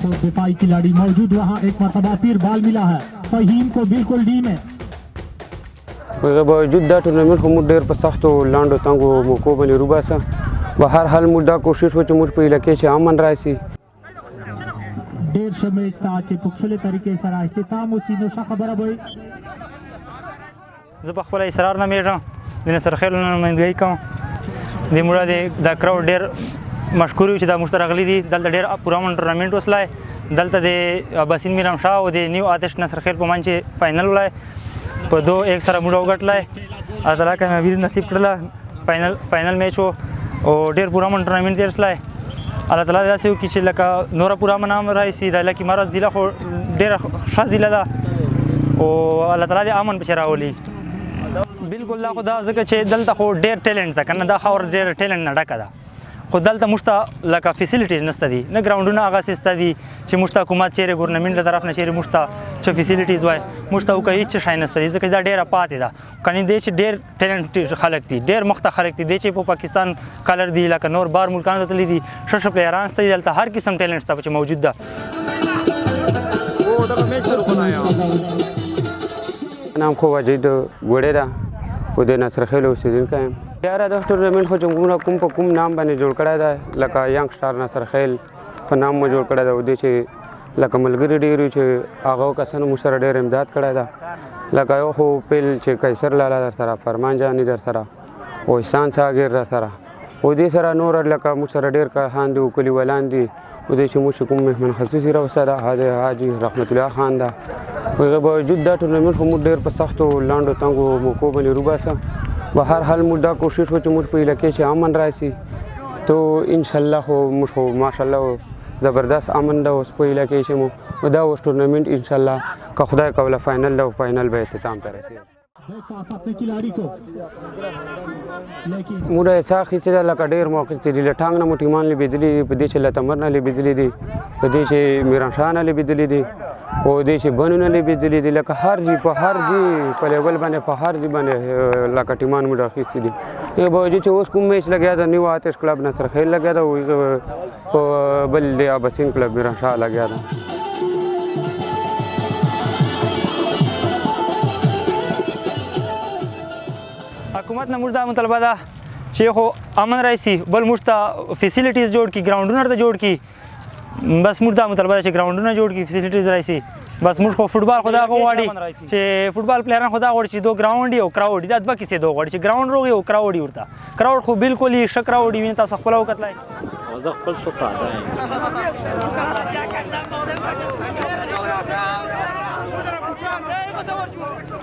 खुद दिफाई खिलाड़ी मौजूद वहाँ एक मरतबा फिर बाल मिला है फहीम को बिल्कुल डी में बावजूद दा टूर्नामेंट को मुझ देर पर सख्त लांडो तंगो मौको बने रुबासा बहर हाल मुद्दा कोशिश हो मुझ पे इलाके से अमन रायसी डेढ़ शमे इस्ताचे पुखले तरीके से इख्तिताम उसीनो सा खबर है زه په خپل اصرار نه میږم د نصرخیل نمایندګي کوم د موږ د کراوډ ډېر مشکور یو چې دا موږ ته راغلي دي دلته ډېر پوره امن ټورنامنټ وسلای دلته د باسین میرام شاه او د نیو آتش نصرخیل په منځ فاینل ولای په 2-1 سره موږ وګټلای الله تعالی کامیابي نصیب کړله فاینل میچ او ډېر پوره امن ټورنامنټ تیر وسلای الله تعالی داسې وکړي چې لکه نوره پوره امن هم راشي د لکه امارات ضلع خو ډېره ښه ضلع ده او الله تعالی د امن پسې راولي بالکل دا خو دا ځکه چې دلته خو ډېر ټیلنټ ده که نه دا خاور ډېر ټیلنټ نه ډکه ده خو دلته موږ ته لکه فیسیلیټیز نشته دي نه ګراونډونه هغه سیسته دي چې موږ ته حکومت چیرې ګورنمنټ له طرف نه چیرې موږ ته چې فیسیلیټیز وای موږ ته وکړه هېڅ شی نشته دي ځکه دا ډېره پاتې ده کنې دی چې ډېر ټیلنټ خلک دي ډېر مخته خلک دي دی چې په پاکستان کلر دي لکه نور بار ملکانو ته تللي دي ښه پلیران شته دي دلته هر قسم ټیلنټ شته چې موجود ده نام خو واجد ګوړې ده او د نصرخیل اوسېدونکی یم یاره د ټورنمنټ خو چې کوم په کوم نام باندې جوړ کړی ده لکه ینګ سټار نصرخیل په نام مو جوړ کړی ده او دې چې لکه ملګري ډېر وي چې هغو کسانو موږ سره ډېر امداد کړی ده لکه یو خو پیل چې قیصر لالا در سره فرمان جاني در سره او احسان صاګر در سره او دې سره نور لکه موږ سره ډېر کسان دي او کلیوالان دي او دې چې موږ کوم مهمن خصوصي راوسته ده حاجي رحمت الله خان ده هغه باوجود دا ټورنمنټ خو موږ ډېر په سختو لانډو تنګو موقعو باندې روباسه به هر حال موږ دا کوشش وکړو چې موږ په علاقې کې امن راشي تو انشاءالله خو موږ خو ماشاءالله زبردست امن ده اوس په علاقې کې مو دا اوس ټورنمنټ انشاءالله که خدای کوله فاینل ده او فاینل به اختتام ته رسېږي موږ ایسا اخیستې ده لکه ډېر مو اخیستې دي له ټانګ نه مو ټیمان لوبېدلي دي په دې چې له تمر نه لوبېدلي دي په دې چې میرانشاه نه لوبېدلي دي او دې چې بنو نه لوبېدلي دي لکه هر ځای په لیول باندې په هر ځای باندې لکه ټیمان موږ اخیستي دي یو باوجود چې اوس کوم میچ لګیا ده نیو آتش کلب نصرخیل لګیا ده او په بل د اباسین کلب میرانشاه لګیا ده حکومت نه موږ دا مطالبه ده چې خو امن راشي بل موږ ته فیسیلیټیز جوړ کړي ګراونډونه ورته جوړ کړي بس موږ دا مطالبه ده چې ګراونډونه جوړ کړي فیسیلیټیز راشي بس موږ خو فوټبال خو دا غواړي چې فوټبال پلیران خو دا غواړي چې دو ګراوند وي او کراوډ وي دا دوه کیسې دو غواړي چې ګراوند روغ وي او کراوډ وي ورته کراوډ خو بالکل یې ښه کراوډ وي تاسو خپله وکتلای زه خپل ښه ساده یم